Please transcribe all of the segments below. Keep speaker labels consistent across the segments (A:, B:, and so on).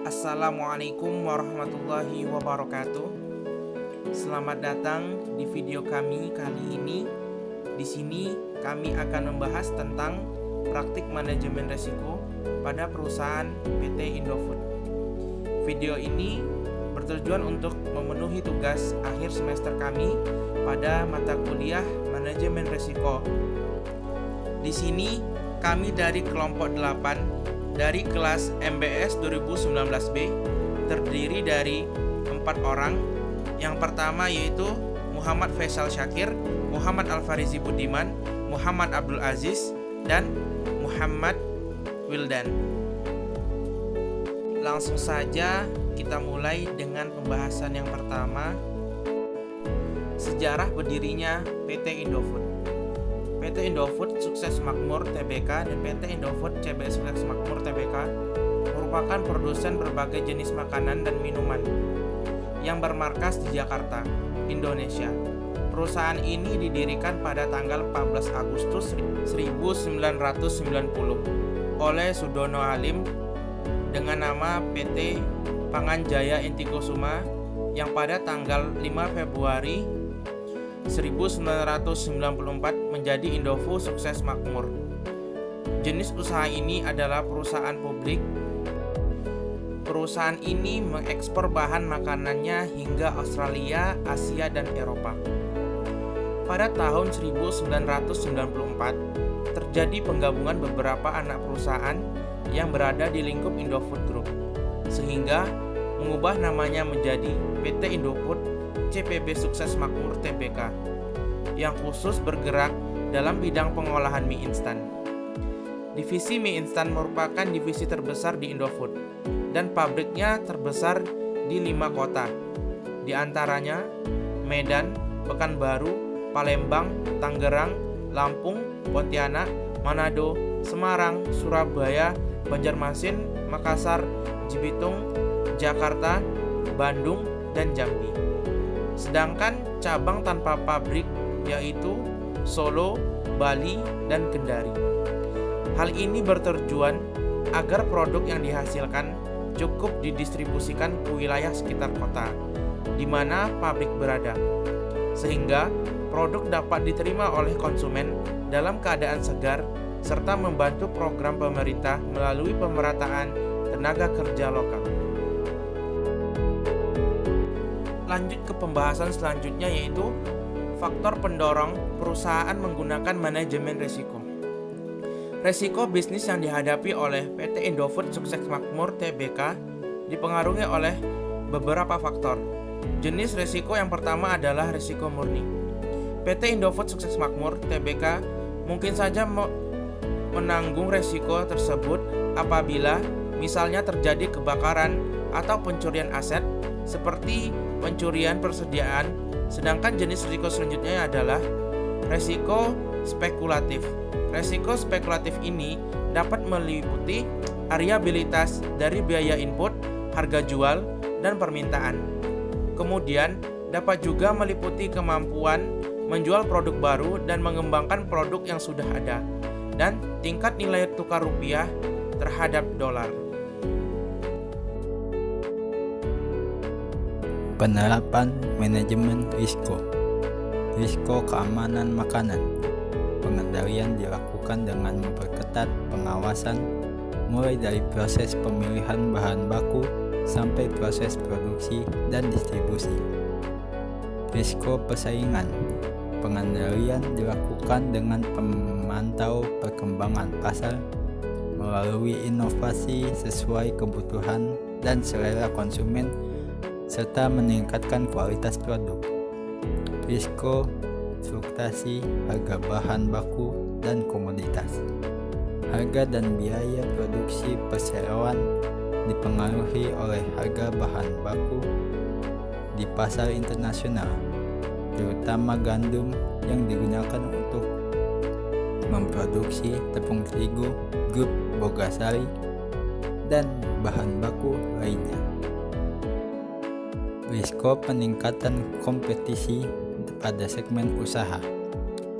A: Assalamualaikum warahmatullahi wabarakatuh. Selamat datang di video kami kali ini. Di sini kami akan membahas tentang praktik manajemen risiko pada perusahaan PT Indofood. Video ini bertujuan untuk memenuhi tugas akhir semester kami pada mata kuliah manajemen risiko. Di sini kami dari kelompok 8 dari kelas MBS 2019B terdiri dari 4 orang. Yang pertama yaitu Muhammad Faisal Syakir, Muhammad Alfarizi Budiman, Muhammad Abdul Aziz, dan Muhammad Wildan. Langsung saja kita mulai dengan pembahasan yang pertama, sejarah berdirinya PT Indofood. PT Indofood Sukses Makmur Tbk dan PT Indofood CBS Sukses Makmur Tbk merupakan produsen berbagai jenis makanan dan minuman yang bermarkas di Jakarta, Indonesia. Perusahaan ini didirikan pada tanggal 14 Agustus 1990 oleh Sudono Halim dengan nama PT Panganjaya Intikusuma yang pada tanggal 5 Februari 1994 menjadi Indofood Sukses Makmur. Jenis usaha ini adalah perusahaan publik. Perusahaan ini mengekspor bahan makanannya hingga Australia, Asia, dan Eropa. Pada tahun 1994, terjadi penggabungan beberapa anak perusahaan yang berada di lingkup Indofood Group, sehingga mengubah namanya menjadi PT Indofood CPB Sukses Makmur Tbk yang khusus bergerak dalam bidang pengolahan mie instan. Divisi mie instan merupakan divisi terbesar di Indofood dan pabriknya terbesar di 5 kota, di antaranya Medan, Pekanbaru, Palembang, Tangerang, Lampung, Pontianak, Manado, Semarang, Surabaya, Banjarmasin, Makassar, Cibitung, Jakarta, Bandung, dan Jambi. Sedangkan cabang tanpa pabrik yaitu Solo, Bali, dan Kendari. Hal ini bertujuan agar produk yang dihasilkan cukup didistribusikan ke wilayah sekitar kota di mana pabrik berada, sehingga produk dapat diterima oleh konsumen dalam keadaan segar serta membantu program pemerintah melalui pemerataan tenaga kerja lokal. Lanjut ke pembahasan selanjutnya yaitu faktor pendorong perusahaan menggunakan manajemen risiko. Risiko bisnis yang dihadapi oleh PT Indofood Sukses Makmur Tbk dipengaruhi oleh beberapa faktor. Jenis risiko yang pertama adalah risiko murni. PT Indofood Sukses Makmur Tbk mungkin saja menanggung risiko tersebut apabila misalnya terjadi kebakaran atau pencurian aset seperti pencurian persediaan. Sedangkan jenis risiko selanjutnya adalah risiko spekulatif. Risiko spekulatif ini dapat meliputi variabilitas dari biaya input, harga jual, dan permintaan. Kemudian dapat juga meliputi kemampuan menjual produk baru dan mengembangkan produk yang sudah ada, dan tingkat nilai tukar rupiah terhadap dolar.
B: Penerapan manajemen risiko. Risiko keamanan makanan. Pengendalian dilakukan dengan memperketat pengawasan mulai dari proses pemilihan bahan baku sampai proses produksi dan distribusi. Risiko persaingan. Pengendalian dilakukan dengan memantau perkembangan pasar melalui inovasi sesuai kebutuhan dan selera konsumen serta meningkatkan kualitas produk. Risiko fluktuasi harga bahan baku dan komoditas. Harga dan biaya produksi perseroan dipengaruhi oleh harga bahan baku di pasar internasional, terutama gandum yang digunakan untuk memproduksi tepung terigu grup Bogasari dan bahan baku lainnya. Risiko peningkatan kompetisi pada segmen usaha.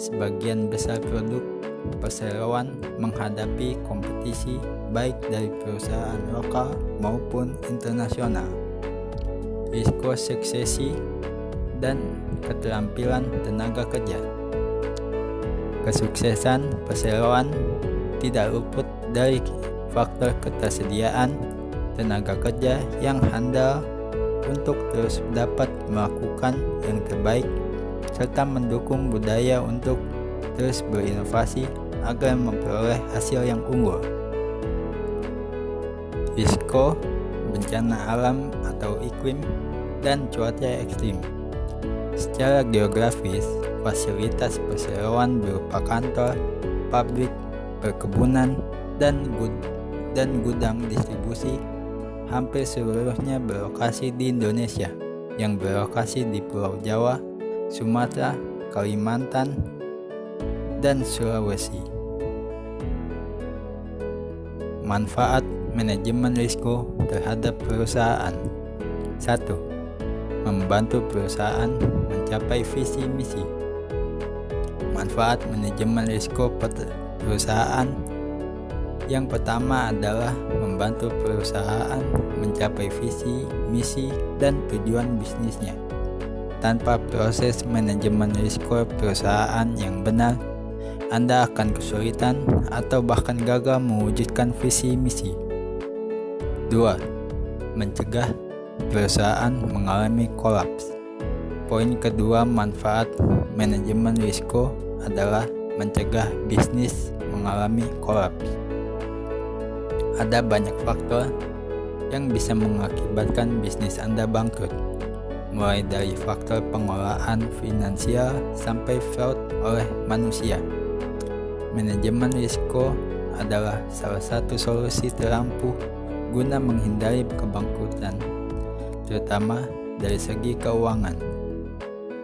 B: Sebagian besar produk perseroan menghadapi kompetisi baik dari perusahaan lokal maupun internasional, risiko suksesi, dan keterampilan tenaga kerja. Kesuksesan perseroan tidak luput dari faktor ketersediaan tenaga kerja yang handal untuk terus dapat melakukan yang terbaik serta mendukung budaya untuk terus berinovasi agar memperoleh hasil yang unggul. Risiko bencana alam atau iklim dan cuaca ekstrim. Secara geografis, fasilitas perseroan berupa kantor, pabrik, perkebunan, dan gudang distribusi hampir seluruhnya berlokasi di Indonesia, yang berlokasi di Pulau Jawa, Sumatera, Kalimantan, dan Sulawesi. Manfaat manajemen risiko terhadap perusahaan. 1. Membantu perusahaan mencapai visi misi. Manfaat manajemen risiko perusahaan yang pertama adalah membantu perusahaan mencapai visi, misi, dan tujuan bisnisnya. Tanpa proses manajemen risiko perusahaan yang benar, Anda akan kesulitan atau bahkan gagal mewujudkan visi misi. 2. Mencegah perusahaan mengalami kolaps. Poin kedua manfaat manajemen risiko adalah mencegah bisnis mengalami kolaps. Ada banyak faktor yang bisa mengakibatkan bisnis Anda bangkrut, mulai dari faktor pengelolaan finansial sampai fraud oleh manusia. Manajemen risiko adalah salah satu solusi terampuh guna menghindari kebangkrutan, terutama dari segi keuangan.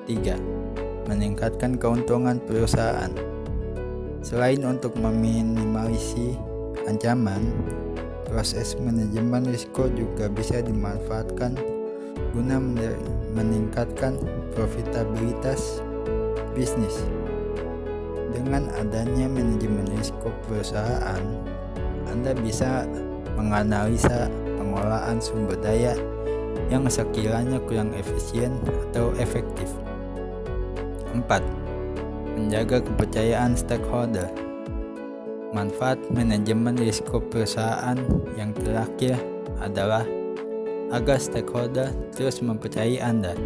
B: 3. Meningkatkan keuntungan perusahaan. Selain untuk meminimalisasi ancaman, proses manajemen risiko juga bisa dimanfaatkan guna meningkatkan profitabilitas bisnis. Dengan adanya manajemen risiko perusahaan, Anda bisa menganalisa pengelolaan sumber daya yang sekiranya kurang efisien atau efektif. 4. Menjaga kepercayaan stakeholder. Manfaat manajemen risiko perusahaan yang terakhir adalah agar stakeholder terus mempercayai Anda,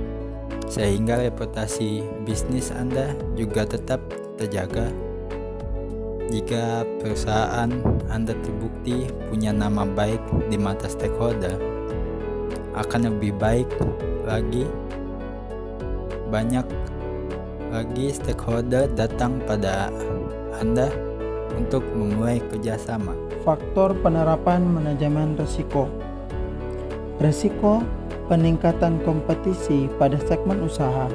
B: sehingga reputasi bisnis Anda juga tetap terjaga. Jika perusahaan Anda terbukti punya nama baik di mata stakeholder, akan lebih baik lagi banyak lagi stakeholder datang pada Anda untuk memulai kerjasama.
C: Faktor penerapan manajemen risiko. Risiko peningkatan kompetisi pada segmen usaha.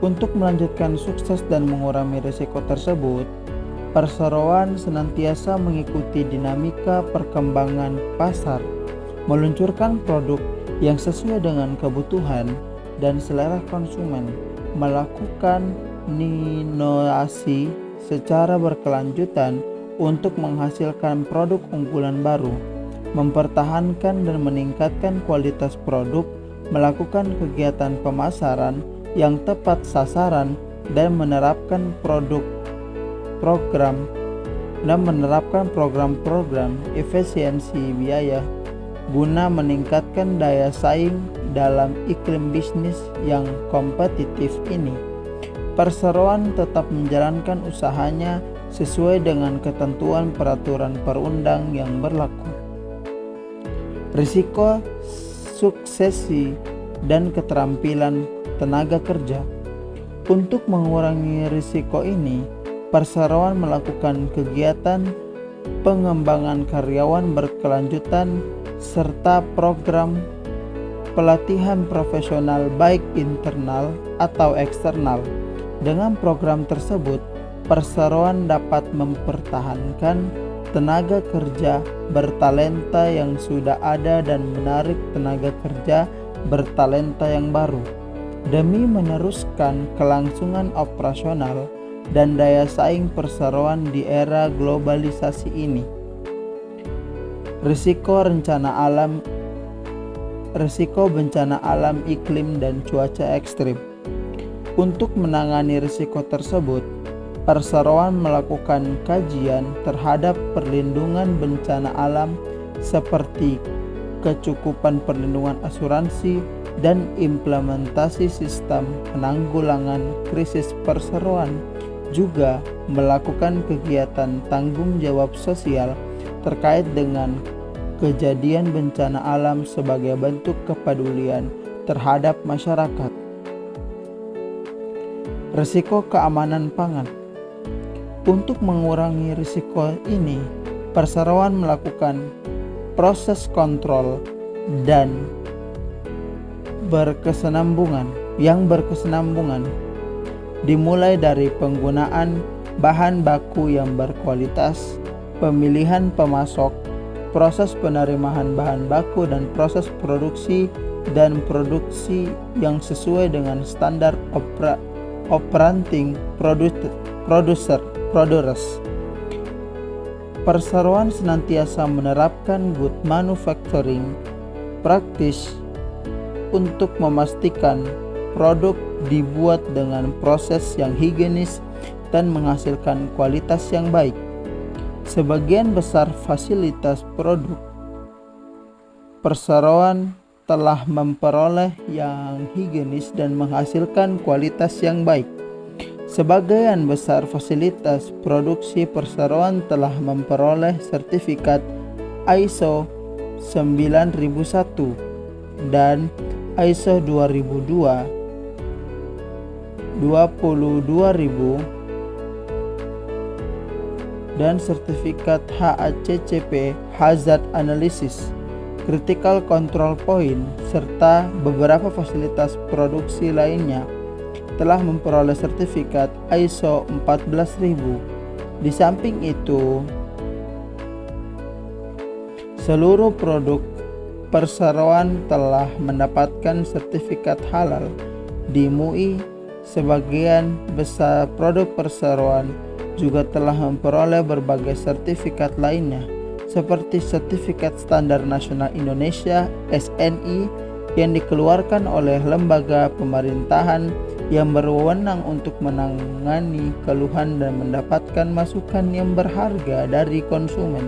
C: Untuk melanjutkan sukses dan mengurangi risiko tersebut, perseroan senantiasa mengikuti dinamika perkembangan pasar, meluncurkan produk yang sesuai dengan kebutuhan dan selera konsumen, melakukan inovasi secara berkelanjutan untuk menghasilkan produk unggulan baru, mempertahankan dan meningkatkan kualitas produk, melakukan kegiatan pemasaran yang tepat sasaran, dan menerapkan program-program efisiensi biaya guna meningkatkan daya saing dalam iklim bisnis yang kompetitif ini. Perseroan tetap menjalankan usahanya sesuai dengan ketentuan peraturan perundang yang berlaku. Risiko suksesi dan keterampilan tenaga kerja. Untuk mengurangi risiko ini, perseroan melakukan kegiatan pengembangan karyawan berkelanjutan serta program pelatihan profesional baik internal atau eksternal. Dengan program tersebut, perseroan dapat mempertahankan tenaga kerja bertalenta yang sudah ada dan menarik tenaga kerja bertalenta yang baru demi meneruskan kelangsungan operasional dan daya saing perseroan di era globalisasi ini. risiko bencana alam, iklim, dan cuaca ekstrim. Untuk menangani risiko tersebut, perseroan melakukan kajian terhadap perlindungan bencana alam seperti kecukupan perlindungan asuransi dan implementasi sistem penanggulangan krisis. Perseroan juga melakukan kegiatan tanggung jawab sosial terkait dengan kejadian bencana alam sebagai bentuk kepedulian terhadap masyarakat. Risiko keamanan pangan. Untuk mengurangi risiko ini, perseroan melakukan proses kontrol dan berkesinambungan dimulai dari penggunaan bahan baku yang berkualitas, pemilihan pemasok, proses penerimaan bahan baku, dan proses produksi yang sesuai dengan standar operating procedures. Perseroan senantiasa menerapkan good manufacturing practice untuk memastikan produk dibuat dengan proses yang higienis dan menghasilkan kualitas yang baik. Sebagian besar fasilitas produk perseroan telah memperoleh yang higienis dan menghasilkan kualitas yang baik. Sebagian besar fasilitas produksi perseroan telah memperoleh sertifikat ISO 9001 dan ISO 22000 dan sertifikat HACCP Hazard Analysis, Critical Control Point, serta beberapa fasilitas produksi lainnya telah memperoleh sertifikat ISO 14000. Di samping itu, seluruh produk perseroan telah mendapatkan sertifikat halal di MUI. Sebagian besar produk perseroan juga telah memperoleh berbagai sertifikat lainnya, seperti Sertifikat Standar Nasional Indonesia (SNI) yang dikeluarkan oleh lembaga pemerintahan yang berwenang untuk menangani keluhan dan mendapatkan masukan yang berharga dari konsumen.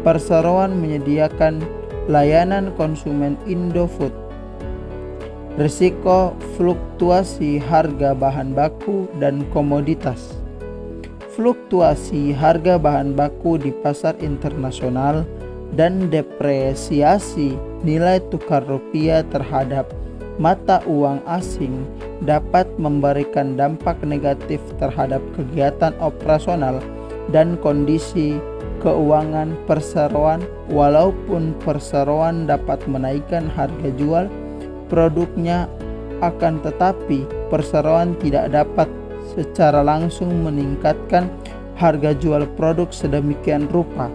C: Perseroan menyediakan layanan konsumen Indofood. Risiko fluktuasi harga bahan baku dan komoditas. Fluktuasi harga bahan baku di pasar internasional dan depresiasi nilai tukar rupiah terhadap mata uang asing dapat memberikan dampak negatif terhadap kegiatan operasional dan kondisi keuangan perseroan. Walaupun perseroan dapat menaikkan harga jual produknya, akan tetapi perseroan tidak dapat secara langsung meningkatkan harga jual produk sedemikian rupa.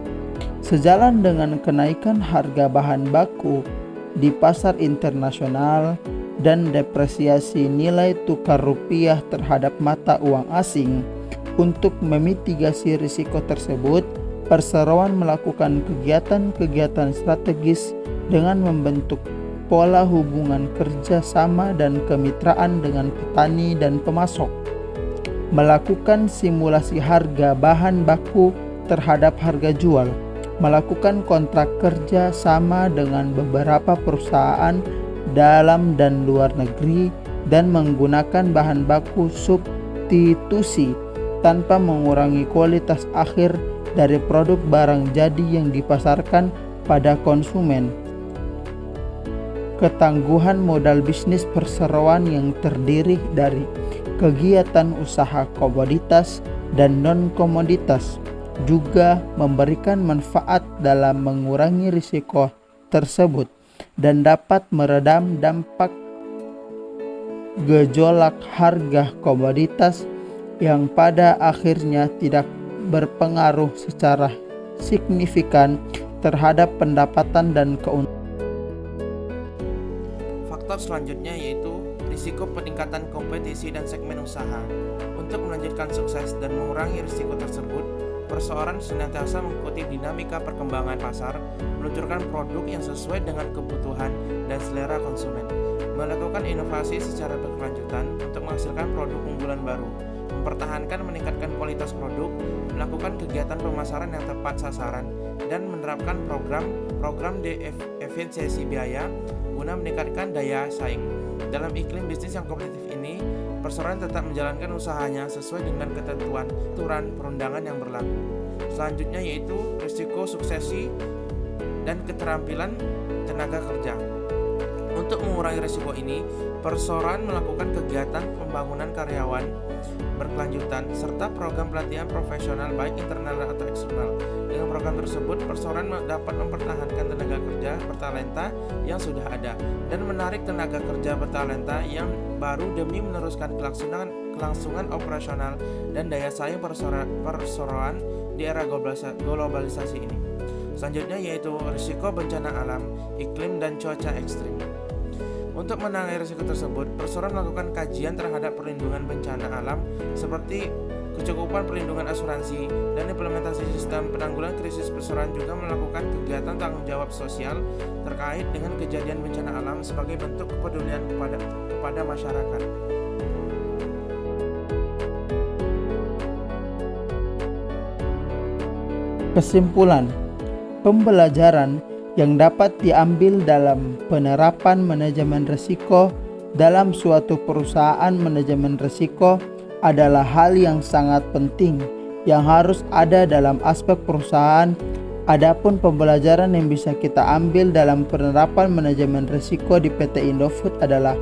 C: Sejalan dengan kenaikan harga bahan baku di pasar internasional dan depresiasi nilai tukar rupiah terhadap mata uang asing, untuk memitigasi risiko tersebut, perseroan melakukan kegiatan-kegiatan strategis dengan membentuk pola hubungan kerja sama dan kemitraan dengan petani dan pemasok, melakukan simulasi harga bahan baku terhadap harga jual, melakukan kontrak kerja sama dengan beberapa perusahaan dalam dan luar negeri, dan menggunakan bahan baku substitusi tanpa mengurangi kualitas akhir dari produk barang jadi yang dipasarkan pada konsumen. Ketangguhan modal bisnis perseroan yang terdiri dari kegiatan usaha komoditas dan non-komoditas juga memberikan manfaat dalam mengurangi risiko tersebut dan dapat meredam dampak gejolak harga komoditas yang pada akhirnya tidak berpengaruh secara signifikan terhadap pendapatan dan keuntungan.
A: Faktor selanjutnya yaitu risiko peningkatan kompetisi dan segmen usaha. Untuk melanjutkan sukses dan mengurangi risiko tersebut, perseorangan senantiasa mengikuti dinamika perkembangan pasar, meluncurkan produk yang sesuai dengan kebutuhan dan selera konsumen, melakukan inovasi secara berkelanjutan untuk menghasilkan produk unggulan baru, mempertahankan meningkatkan kualitas produk, melakukan kegiatan pemasaran yang tepat sasaran, dan menerapkan program efisiensi biaya guna meningkatkan daya saing. Dalam iklim bisnis yang kompetitif ini, perseorangan tetap menjalankan usahanya sesuai dengan ketentuan aturan perundangan yang berlaku. Selanjutnya yaitu risiko suksesi dan keterampilan tenaga kerja. Untuk mengurangi risiko ini, perseorangan melakukan kegiatan pembangunan karyawan berkelanjutan serta program pelatihan profesional baik internal atau eksternal. Dengan program tersebut, perseorangan dapat mempertahankan tenaga kerja bertalenta yang sudah ada dan menarik tenaga kerja bertalenta yang baru demi meneruskan kelangsungan operasional dan daya saing perseorangan di era globalisasi ini. Selanjutnya yaitu risiko bencana alam, iklim dan cuaca ekstrim. Untuk menangani risiko tersebut, perseorangan melakukan kajian terhadap perlindungan bencana alam seperti kecukupan perlindungan asuransi dan implementasi sistem penanggulangan krisis. Perseorangan juga melakukan kegiatan tanggung jawab sosial terkait dengan kejadian bencana alam sebagai bentuk kepedulian kepada masyarakat.
C: Kesimpulan, pembelajaran yang dapat diambil dalam penerapan manajemen risiko dalam suatu perusahaan manajemen risiko adalah hal yang sangat penting yang harus ada dalam aspek perusahaan. Adapun pembelajaran yang bisa kita ambil dalam penerapan manajemen risiko di PT Indofood adalah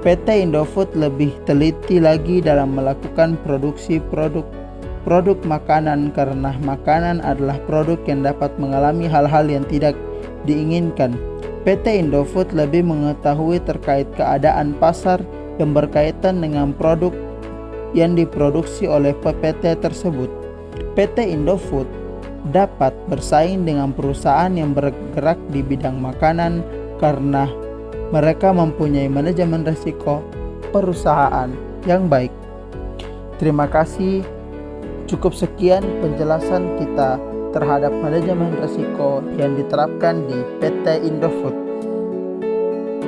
C: PT Indofood lebih teliti lagi dalam melakukan produksi produk makanan karena makanan adalah produk yang dapat mengalami hal-hal yang tidak diinginkan. PT Indofood lebih mengetahui terkait keadaan pasar yang berkaitan dengan produk yang diproduksi oleh PT tersebut. PT Indofood dapat bersaing dengan perusahaan yang bergerak di bidang makanan karena mereka mempunyai manajemen risiko perusahaan yang baik. Terima kasih. Cukup sekian penjelasan kita terhadap manajemen risiko yang diterapkan di PT Indofood.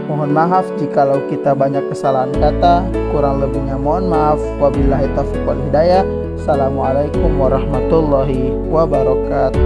C: Mohon maaf jikalau kita banyak kesalahan kata, kurang lebihnya mohon maaf. Wabillahi taufiq wal hidayah. Assalamualaikum warahmatullahi wabarakatuh.